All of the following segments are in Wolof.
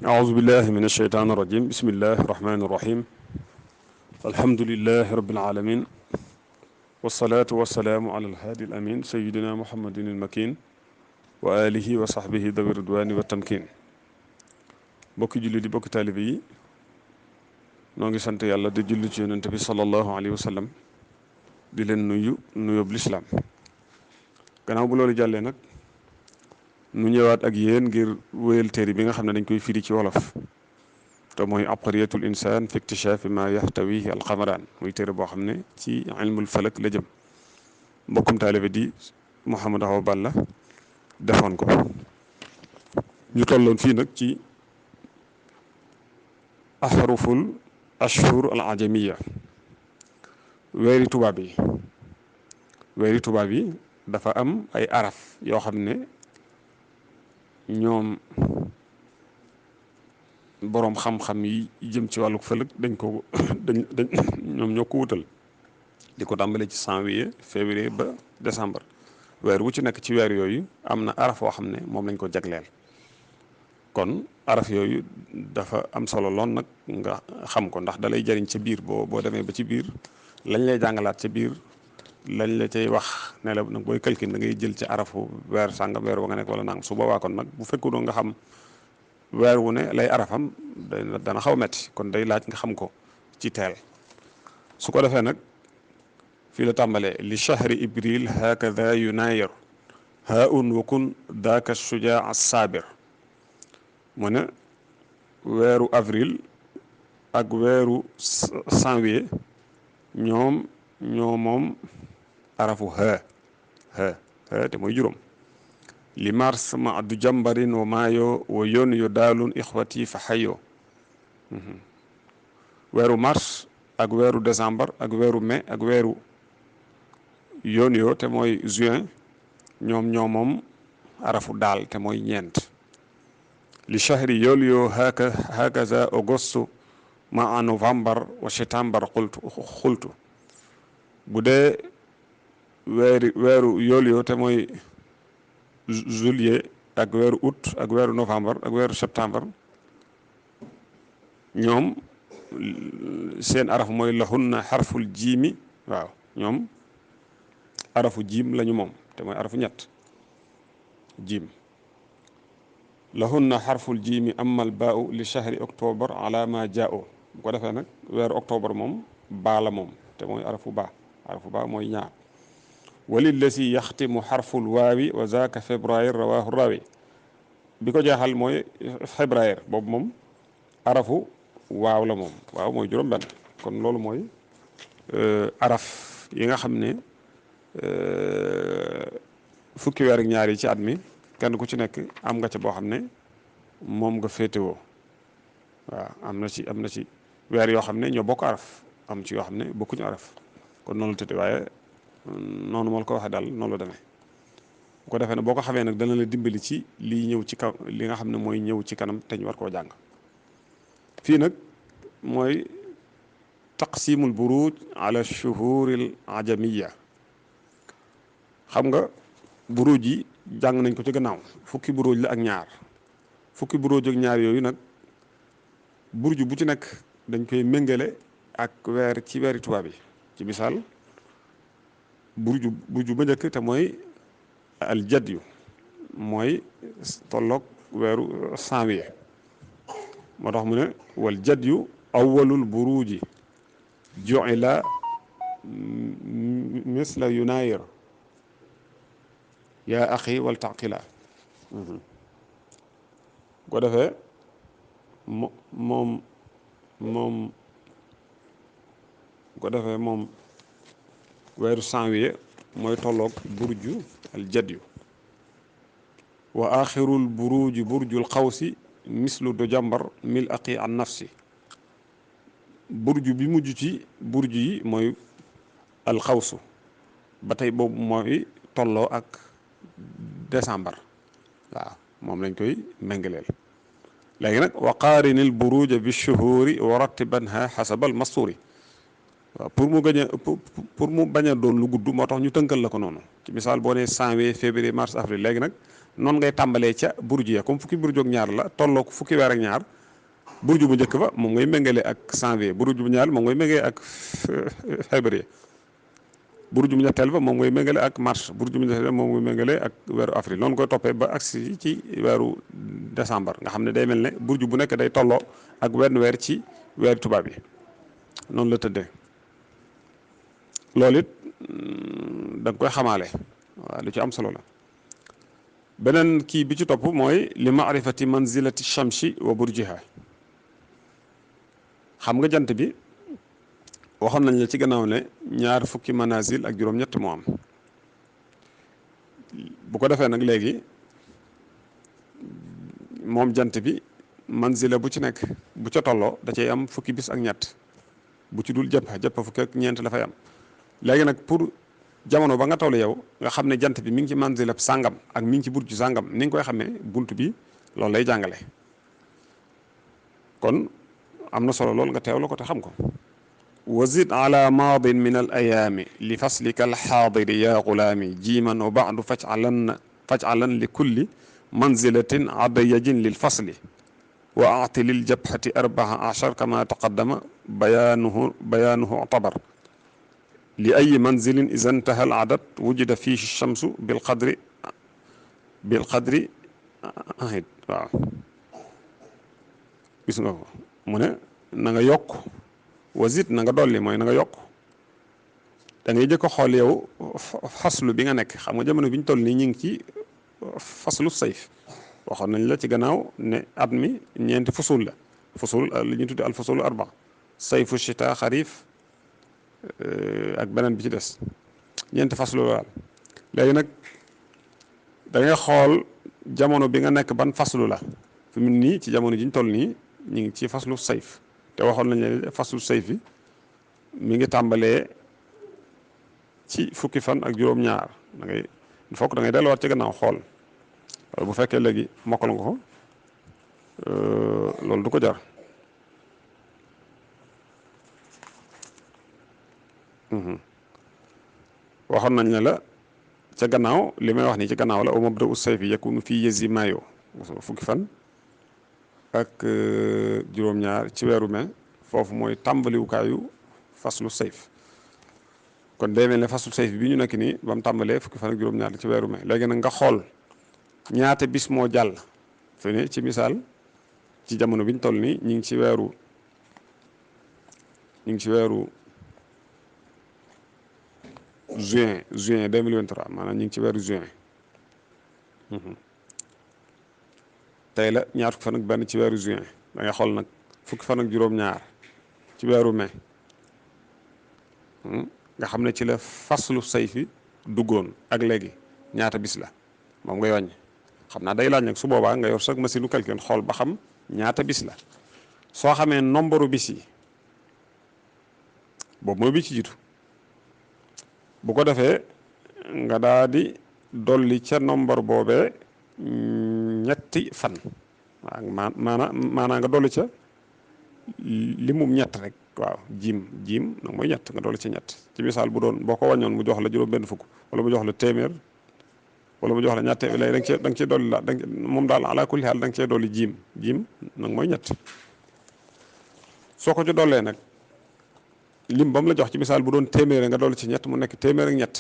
أعوذ بالله من الشيطان الرجيم بسم الله الرحمن الرحيم الحمد لله رب العالمين والصلاة والسلام على الهادي الأمين سيدنا محمد المكين وآله وصحبه ذوي الرضوان والتمكين bokki julli di bokki taalibe yi noo ngi sant yàlla di julli ci yonent bi sallallahu alayhi wa sallam di leen nuyu nuyób lislaam gannaaw bu loolu jàllee nag nu ñëwaat ak yéen ngir wéyal téere bi nga xam ne dañ koy firi ci wolof te mooy abqariyatul insaan fi iktishafi ma yaxtawihi alqamaraan muy téere boo xam ne ci ilmul falak la jëm mbokkum taalibe di Mouhamadou Awa Balla defoon ko ñu tolloon fii nag ci ahruful ashhur al ajamiya weeri tubaab yi dafa am ay araf yoo xam ne ñoom boroom xam-xam yi jëm ci wàllu fëlëg dañ ñoom ñoo ko wutal di ko tàmbale ci janvier février ba décembre weer wu ci nekk ci weer yooyu am na araf woo xam ne moom lañ ko jagleel kon araf yooyu dafa am solo loon nag nga xam ko ndax dalay jariñ ca biir boo demee ba ci biir lañ lay jàngalaat ca biir lañ la cay wax ne la nag booy calcul da ngay jël ci arafu weer sàngam weer wa nga nekk wala nangam su boobaa kon nag bu fekku doo nga xam weer wu ne lay arafam dana xaw a metti kon day laaj nga xam ko ci teel su ko defee nag fii la tàmbalee li shahri ibril hakada yunayir haun wakun daaka shujaa sabir mu ne weeru avril ak weeru janvier ñoo moom arafu ha te mooy juróom li mars ma du jambarin wa maayo wa yoon yo daalun ixwati fa xayo weeru mars ak weeru décembre ak weeru mai ak weeru yoon yo te mooy juin ñoo moom arafu daal te mooy ñeent li shahri yoolyo hakaza auguste ma a novembre wa septembre xultu bu dee weeru yoolyo te mooy juillet ak weeru août ak weeru novembre ak weeru septembre ñoom seen araf mooy lahunna xarful jiimi waaw ñoom arafu jiim lañu moom te mooy arafu ñett jiim lahunna xarful jiimi amal baau li shahri octobre ala ma jaao bu ko defee nag weeru octobre moom baa la moom te mooy arafu baa mooy ñaar walil la si yaxtimu xarful waawi wa zaaka février rawahu rawi bi ko jeexal mooy février boobu moom arafu waaw la moom waaw mooy juróom benn kon loolu mooy araf yi nga xam ne fukki weer ak ñaar yi ci at mi kenn ku ci nekk am nga ca boo xam ne moom nga féetewoo waaw am na ci weer yoo xam ne ñoo bokk araf am ci yoo xam ne bokkuñu araf kon noonu la tëddee waaye noonu moo la ko waxee daal noonu la demee bu ko defee ne boo ko xamee nag dana la dimbali ci lii ñëw ci kaw li nga xam ne mooy ñëw ci kanam te ñu war koo jàng fii nag mooy taqsimul buruj ala shuhuril ajamiya xam nga buruj yi jàng nañ ko ci gannaaw fukki buruj la ak ñaar fukki buruj ak ñaar yooyu nag burj bu ci nekk dañ koy méngale ak weer ci weeri tubaab yi ci misaal burju ba njëkk te mooy aljadyu mooy tolloog weeru janvier moo tax mu ne wal jadyu awwalul buruji ju'ila misla yunayir yaa axi wal taqila ko defee moom weeru janvier mooy tolloog burju al jadyu wa axirul buruji burjul xawsi mislu do jàmbar mil aqi an nafsi burju bi mujj ci burju yi mooy al xawsu ba tey boobu mooy tolloo ak décembre waaw moom lañ koy méngaleel léegi nag wa qaarinil buruja bi shuhuri wa rattibanha xasabal masturi waaw pour mu gañ a pour mu bañ a doon lu gudd moo tax ñu tënkal la ko noonu ci misaal boo nee janvier février mars avril léegi nag noonu ngay tàmbalee ca burju ya comme fukki burju ak ñaar la tolloo ko fukki weer ak ñaar burju bu njëkk ba moom ngay méngale ak janvier burju bu ñaar moom ngay méngale ak février burju bu ñetteel ba moom ngay méngale ak mars burju bu ñetteel ba moom ngay méngale ak weeru avril noonu koy toppee ba agsi ci weeru décembre nga xam ne day mel ne burju bu nekk day tolloo ak wenn weer ci weeru tubaab yi noonu la tëddee loolu it da nga koy xamaale waaw lu ci am solo la beneen kii bi ci topp mooy li maarifati manzilati shamsi wa burjiha xam nga jant bi waxoon nañ la ci gannaaw ne ñaar fukki manazil ak juróom-ñett moo am bu ko defee nag léegi moom jant bi manzila bu ci nekk bu ca tolloo da cay am fukki bis ak ñett bu ci dul jëpp fukki ak ñeent la fay am léegi nag pour jamono ba nga toll yow nga xam ne jant bi mi ngi ci manzilab sàngam ak mi ngi ci burju sàngam ni nga koy xamee bunt bi loolu lay jàngale kon am na solo loolu nga teewlu ko te xam ko wazid ala maadin min al ayaami li faslika al xaadiri ya gulaami jiiman wa baadu fajcalan li kulli manzilatin adayajin lil fasli wa aati lil jabhati arbaa achar kama taqaddama bayaanuhu utabar li ay manzilin iza intaha al adad wujida fihi shamsu bil qadri ahid waaw gis nga ko mu ne na nga yokk wazid na nga dolli mooy na nga yokk da ngay jëkk a xool yow faslu bi nga nekk xam nga jamono bi ñu toll nii ñu ngi ci faslu sayf waxoon nañ la ci gannaaw ne at mi ñeenti fusul la fusul li ñu tudde al fusulu arba sayfu chita xarif ak beneen bi ci des ñeenti faslu la léegi nag da ngay xool jamono bi nga nekk ban faslu la fi mu nii ci jamono ji ñu toll nii ñu ngi ci faslu sayf te waxoon nañ ne faslu sayf bi mi ngi tàmbalee ci fukki fan ak juróom-ñaar da ngay fokk da ngay delluwaat ci gannaaw xool bu fekkee léegi mokkal nga ko loolu du ko jar waxoon nañ ne la ca gannaaw li may wax nii ci gannaaw la au mabda'u sayfi yakunu fii yezi mayo fukki fan ak juróom-ñaar ci weeru mai foofu mooy tàmbaliwukaayu faslu sayf kon day mel ne faslu sayf bi ñu nekk nii ba mu tàmbalee fukki fan ak juróom-ñaar ci weeru mai léegi nag nga xool ñaata bis moo jàll fi ne ci misaal ci jamono bi ñu toll nii ñu ngi ci weeru juin 2023 maanaam ñu ngi ci weeru juin tey la ñaar fukki fan ak benn ci weeru juin da ngay xool nag fukki fan ak juróom-ñaar ci weeru mai nga xam ne ci la faslu sayfi duggoon ak léegi ñaata bis la moom ngay wàññi xam naa day laaj nag su boobaa nga yor sax machine u calcul xool ba xam ñaata bis la soo xamee nombre bis yi boobu mooy bi ci jiitu bu ko defee nga daa di dolli ca nombre boobee ñetti fan waaw maanaam nga dolli ca limum ñett rek waaw jiim nag mooy ñett nga dolli ca ñett ci misaal bu doon boo ko wàññoon mu jox la juróom benn fukk wala mu jox la téeméer wala mu jox la ñaar téeméer léegi da nga cee dolli la moom daal ala kulli xaal da nga cee dolli jiim nag mooy ñett soo ko ci dollee nag lim ba mu la jox ci misaal bu doon téeméer nga dolli ci ñett mu nekk téeméer ak ñett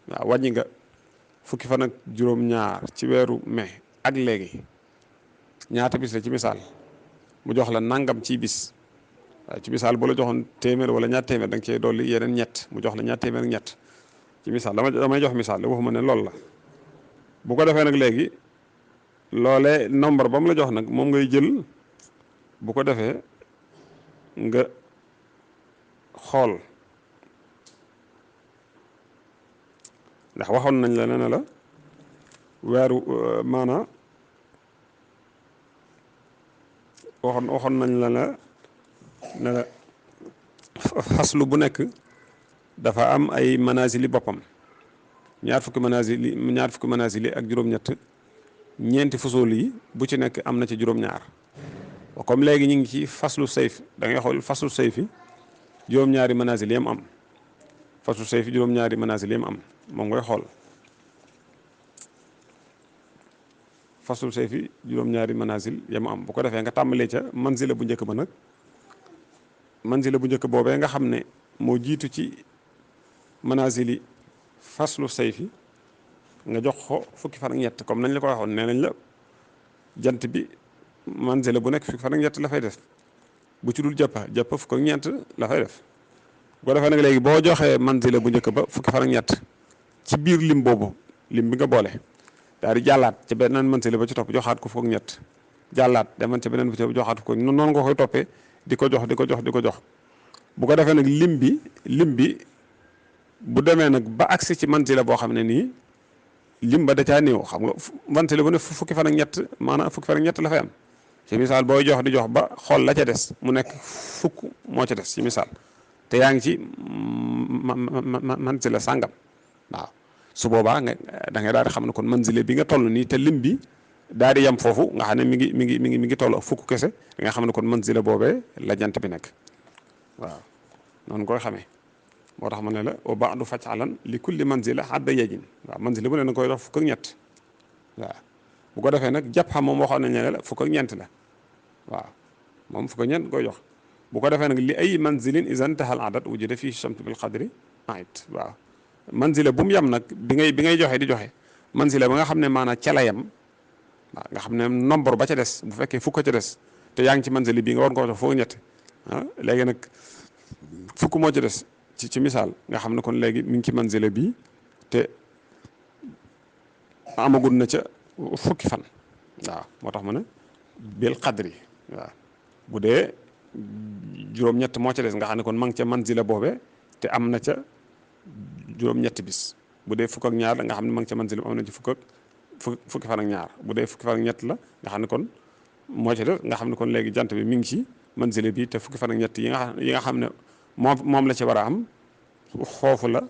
waaw wàññi nga fukki fan ak juróom-ñaar ci weeru mai ak léegi ñaata bis la ci misaal mu jox la nangam ci bis waaw ci misaal bu la joxoon téeméer wala ñaar téeméer da nga cee dolli yeneen ñett mu jox la ñaar téeméer ak ñett ci misaal damay jox misaal la waxuma ne loolu la bu ko defee nag léegi loolee nombre ba mu la jox nag moom ngay jël bu ko defee nga xool ndax waxoon nañ la ne la weeru maanaam waxoon nañ la ne la faslu bu nekk dafa am ay manazili boppam ñaar fukki manazili ak juróom-ñett ñeenti fusool yi bu ci nekk am na ci juróom-ñaar comme léegi ñu ngi ci faslu sayf da ngay xool faslu sayfi juróom-ñaari manazil yam am faslu sayfi juróom-ñaari manazil yam am moom ngay xool faslu sayfi juróom-ñaari manazil yam am bu ko defee nga tàmbalee ca manzila bu njëkk ba nag manzila bu njëkk boobee nga xam ne moo jiitu ci manazili faslu sayfi nga jox ko fukki fan ak ñett comme nañ la ko waxoon nee nañ la jant bi manzila bu nekk fukki fan ak ñett la fay def bu ci dul jàppa fukk ak ñeent la fay def bu ko defee nag léegi boo joxee manzila bu njëkk ba fukki fan ak ñett ci biir lim boobu lim bi nga boole daal di jàllaat ca beneen manzila ba ci topp joxaat ko fukk ak ñett jàllaat deman ca beneen bi ci joxaat ko noonu nga koy toppee di ko jox bu ko defee nag lim bi bu demee nag ba agsi ci manzila boo xam ne nii lim ba da caa néew xam nga manzila bu ne fukki fan ak ñett maanaam fukki fan ak ñett la fay am ci misaal booy jox di jox ba xool la ca des mu nekk fukk moo ca des ci misaal te yaa ngi ci manzila sàngam waaw su boobaa nga da ngay daal di xam ne kon manzila bi nga toll nii te lim bi daal di yem foofu nga xam ne mi ngi toll ak fukk kese da nga xam ne kon manzila boobee la jant bi nekk waaw noonu koy xamee moo tax ma ne la wa ba'du faj'alan li kulli manzila hadda yajin waaw manzila bu ne na koy dox fukk ak ñett waaw bu ko defee nag jàpp xam moom waxoon nañ ne la fukk ak ñeent la waaw moom fukk ak ñeent koy jox bu ko defee nag li ay manzilin iza intaha al adad wujida fii shamsu bil qadri ait waaw manzila bu mu yem nag bi ngay joxe di joxe manzila ba nga xam ne maanaam ca la yem waaw nga xam ne nombre ba ca des bu fekkee fukk ca des te yaa ngi ci manzili bii nga war ko jox fukk ak ñett ah léegi nag fukk moo ca des ci misaal nga xam ne kon léegi mi ngi ci manzila bii te amagul na ca fukki fan waaw moo tax ma ne bil qadri waaw bu dee juróom-ñett moo ca des nga xam ne kon ma ngi ca manzila boobe te am na ca juróom-ñetti bis bu dee fukk ak ñaar la nga xam ne ma ngi ca manzila am na ci fukki fan ak ñaar bu dee fukki fan ak ñett la nga xam ne kon moo ca des nga xam ne kon léegi jant bi mi ngi ci manzila bi te fukki fan ak ñett yi nga xam ne moom la ci war a am foofu la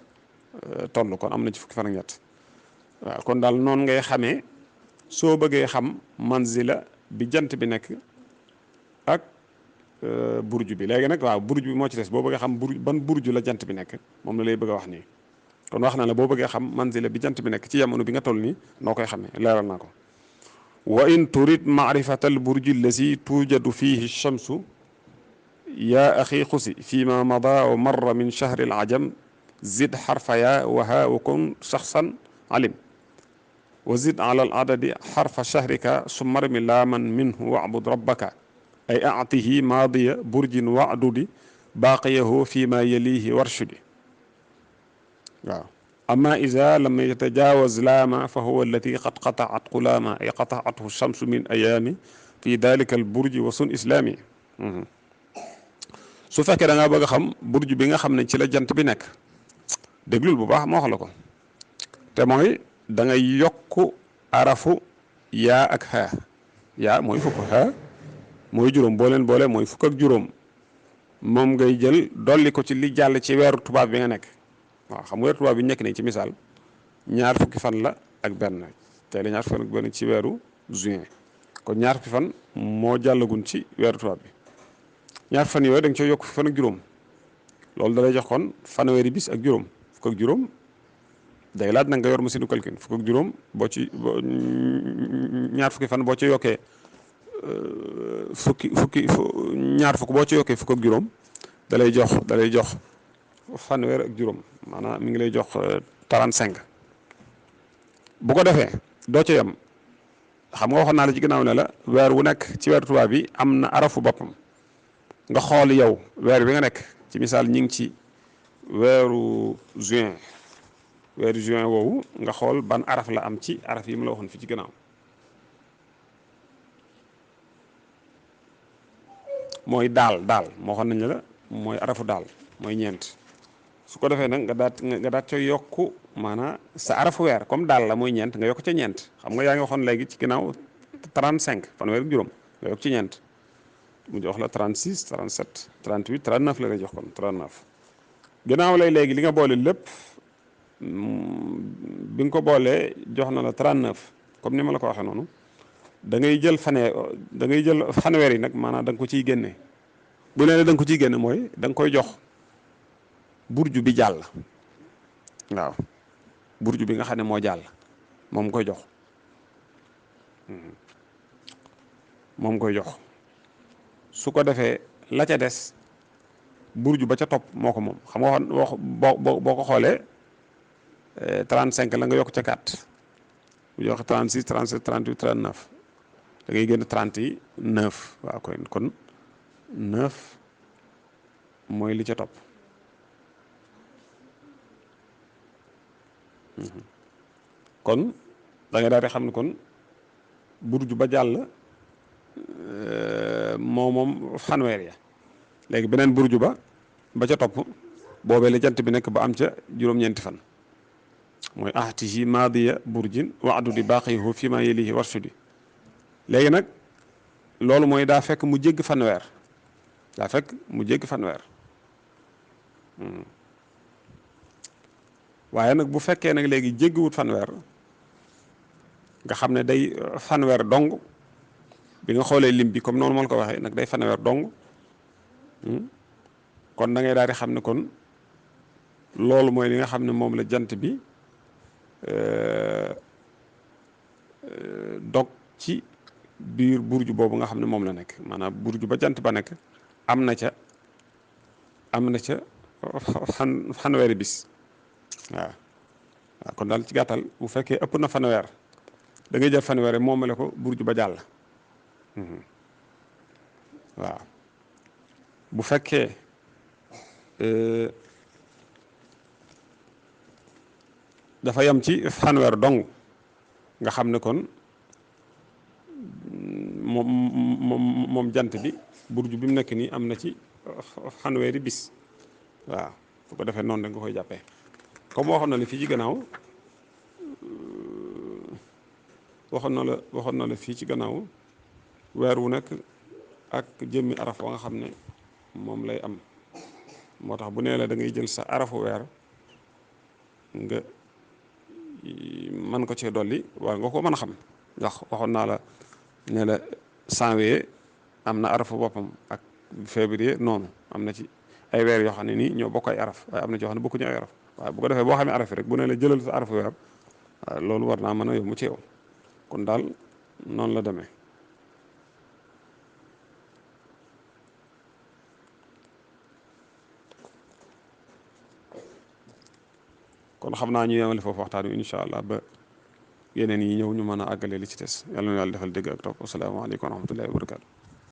toll kon am na ci fukki fan ak ñett waaw kon daal noonu ngay xamee soo bëggee xam manzila bi jant bi nekk ak burju bi léegi nag waaw burju bi moo ci des boo bëggee xam ban burju la jant bi nekk moom la lay bëgg a wax nii kon wax na la boo bëggee xam manzila bi jant bi nekk ci jamono bi nga toll nii noo koy xamee leeral naa ko wa in turid maarifata al burji allazi tujadu fihi shamsu yaa axi xusi fi ma mada wa marra min chahri al ajam zid xarfa yaa wa haa wa kun shaxsan alim wa zid ala al adadi xarfa chahrika summa rmi laaman minhu wacbud rabbaka ay atihi maadiya burjin wacdudi baaqiyahu fi ma yalihi warshudi waaw amma ida lam yatajawaz laama fa huwa allati qad qataat qulaama ay qataathu shamsu min ayaami fi dalika al burji wa sun islaami su fekkee da ngaa bëgg a xam burju bi nga xam ne ci la jant bi nekk déglul bu baax moo wax la ko te mooy da ngay yokk arafu yaa ak xaa yaa mooy fukk xaa mooy juróom boo leen boole mooy fukk ak juróom moom ngay jël dolli ko ci li jàll ci weeru tubaab bi nga nekk waaw xam nga weeru tubaab bi nekk nañ ci misaal ñaar fukki fan la ak benn tey la ñaar fukki fan ak benn ci weeru juin kon ñaar fukki fan moo jàllagun ci weeru tubaab bi ñaar fan yooyu da nga cooy yokk fan ak juróom loolu da lay jox kon fanweeri bis ak juróom fukk ak juróom day laaj nag nga yor machine calcul fukk ak juróom boo ci ñaar fukki fan boo ci yokkee ñaar fukk boo ci yokkee fukk ak juróom da lay jox fanweer ak juróom maanaam mi ngi lay jox 35 bu ko defee doo ci yem xam nga waxoon naa la ci ginnaaw ne la weer wu nekk ci weeru tubaab bi am na arafu boppam nga xool yow weer bi nga nekk ci misaal ñi ngi ci weeru juin woowu nga xool ban araf la am ci araf yi mu la waxoon fi ci gannaaw mooy daal moo waxoon nañ la mooy arafu daal mooy ñeent su ko defee nag nga daat ca yokku maanaam sa arafu weer comme daal la mooy ñeent nga yokk ca ñeent xam nga yaa ngi waxoon léegi ci ginnaaw 35 fanweer ak juróom nga yokk ci ñeent mu jox la 36 37 38 39 la lay jox kon 39 ginnaaw lay léegi li nga boole lépp bi nga ko boolee jox na la 39 comme ni ma la ko waxee noonu da ngay jël fanweer yi nag maanaam da nga ko ciy génne bu nee da nga ko ciy génne mooy da nga koy jox burju bi jàll waaw burju bi nga xam ne moo jàll moom koy jox moom koy jox su ko defee la ca des burju ba ca topp moo ko moom xam nga wax boo ko xoolee 35 la nga yokk ca 4 bu joxe 36 37 38 39 da ngay génn 39 waaw kon 9 mooy li ca topp kon da ngay daal di xam ne kon burju ba jàll moom fanweer ya léegi beneen burju ba ca topp boobee la jant bi nekk ba am ca juróom-ñeenti fan mooy ahtiji maadiya burjin waadu di baaqihu fi ma yelihi warsudi léegi nag loolu mooy daa fekk mu jégg fanweer waaye nag bu fekkee nag léegi jéggiwut fanweer nga xam ne day fanweer dong bi nga xoolee lim bi comme noonu ma la ko waxee nag day fanweer dong kon da ngay daal di xam ne kon loolu mooy li nga xam ne moom la jant bi dog ci biir burju boobu nga xam ne moom la nekk maanaam burju ba jant ba nekk am na ca fanweeri bis waaw kon daal ci gàttal bu fekkee ëpp na fanweer da ngay jël fanweer moomale ko burju ba jàll waaw bu fekkee dafa yem ci fanweer dong nga xam ne kon moom jant bi burju bi mu nekk nii am na ci fanweeri bis waaw fu ko defee noonu da nga koy jàppee comme waxoon na la fii ci gannaaw waxoon na la fii ci gannaaw weer wu nekk ak jëmmi araf wa nga xam ne moom lay am moo tax bu nee la da ngay jël sa arafu weer nga mën ko cee dolli war nga ko mën a xam ndax waxoon naa la ne la janvier am na arafu boppam ak février noonu am na ci ay weer yoo xam ne nii ñoo bokk ay araf waaye am na ci yoo xam ne bokkuñu ay araf waaye bu ko defee boo xamee araf yi rek bu ne la jëlal sa arafu weer waaye loolu war naa mën a yomb ci yow kon daal noonu la demee kon xam naa ñu yemale foofu waxtaan wi incha allah ba yeneen yi ñëw ñu mën a àggale li ci des yàlla na yàlla defal dégg ak topp asalaamaaleykum wa rahmatullahi wa barakatu